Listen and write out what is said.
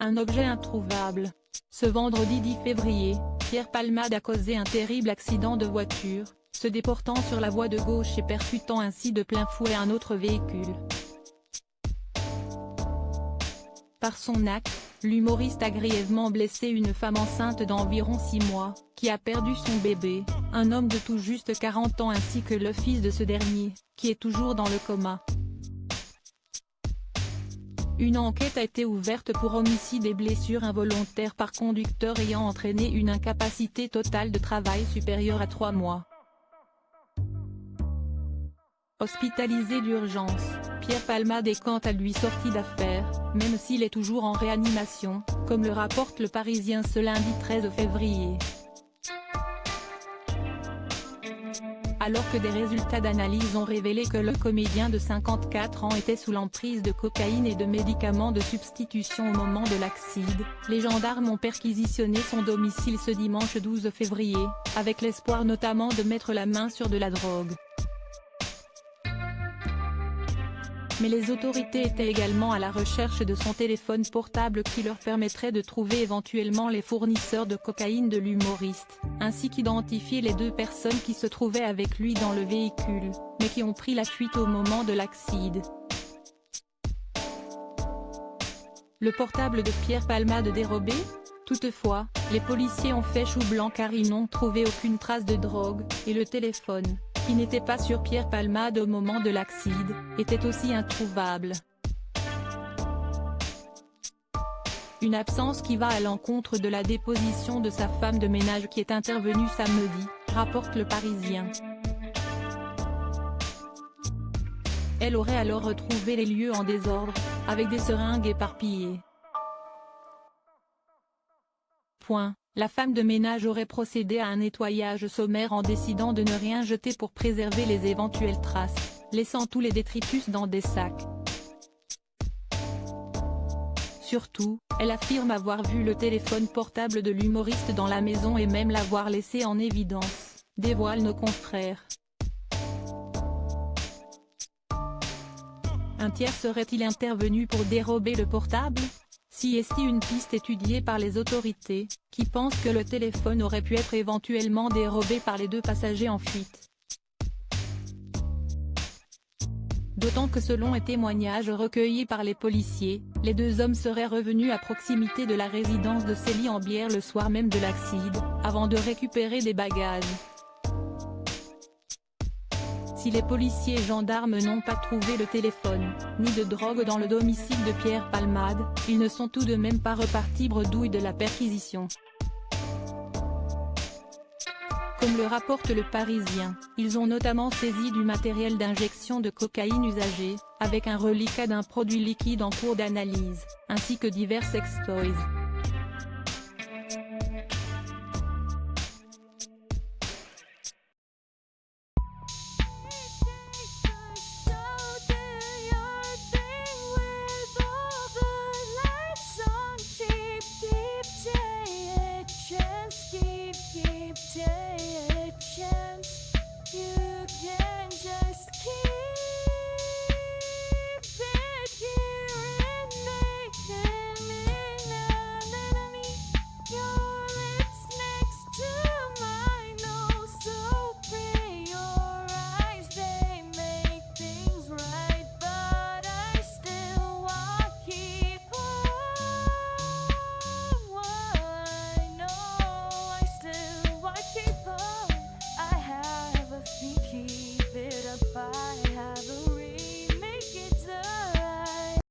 Un objet introuvable. Ce vendredi 10 février, Pierre Palmade a causé un terrible accident de voiture, se déportant sur la voie de gauche et percutant ainsi de plein fouet un autre véhicule. Par son acte, l'humoriste a grièvement blessé une femme enceinte d'environ 6 mois, qui a perdu son bébé, un homme de tout juste 40 ans ainsi que le fils de ce dernier, qui est toujours dans le coma. Une enquête a été ouverte pour homicide et blessures involontaires par conducteur ayant entraîné une incapacité totale de travail supérieure à 3 mois. Hospitalisé d'urgence, Pierre Palmade est quant à lui sorti d'affaire, même s'il est toujours en réanimation, comme le rapporte Le Parisien ce lundi 13 février. Alors que des résultats d'analyse ont révélé que le comédien de 54 ans était sous l'emprise de cocaïne et de médicaments de substitution au moment de l'accident, les gendarmes ont perquisitionné son domicile ce dimanche 12 février, avec l'espoir notamment de mettre la main sur de la drogue. Mais les autorités étaient également à la recherche de son téléphone portable qui leur permettrait de trouver éventuellement les fournisseurs de cocaïne de l'humoriste, ainsi qu'identifier les 2 personnes qui se trouvaient avec lui dans le véhicule, mais qui ont pris la fuite au moment de l'accident. Le portable de Pierre Palmade dérobé? Toutefois, les policiers ont fait chou blanc car ils n'ont trouvé aucune trace de drogue, et le téléphone, qui n'était pas sur Pierre Palmade au moment de l'accident, était aussi introuvable. Une absence qui va à l'encontre de la déposition de sa femme de ménage qui est intervenue samedi, rapporte Le Parisien. Elle aurait alors retrouvé les lieux en désordre, avec des seringues éparpillées. La femme de ménage aurait procédé à un nettoyage sommaire en décidant de ne rien jeter pour préserver les éventuelles traces, laissant tous les détritus dans des sacs. Surtout, elle affirme avoir vu le téléphone portable de l'humoriste dans la maison et même l'avoir laissé en évidence, dévoilent nos confrères. Un tiers serait-il intervenu pour dérober le portable ? Si est une piste étudiée par les autorités, qui pensent que le téléphone aurait pu être éventuellement dérobé par les 2 passagers en fuite. D'autant que selon un témoignage recueilli par les policiers, les 2 hommes seraient revenus à proximité de la résidence de Célie-en-Bière le soir même de l'accident, avant de récupérer des bagages. Si les policiers et gendarmes n'ont pas trouvé le téléphone, ni de drogue dans le domicile de Pierre Palmade, ils ne sont tout de même pas repartis bredouilles de la perquisition. Comme le rapporte Le Parisien, ils ont notamment saisi du matériel d'injection de cocaïne usagé, avec un reliquat d'un produit liquide en cours d'analyse, ainsi que divers sextoys. Keep taking a chance. You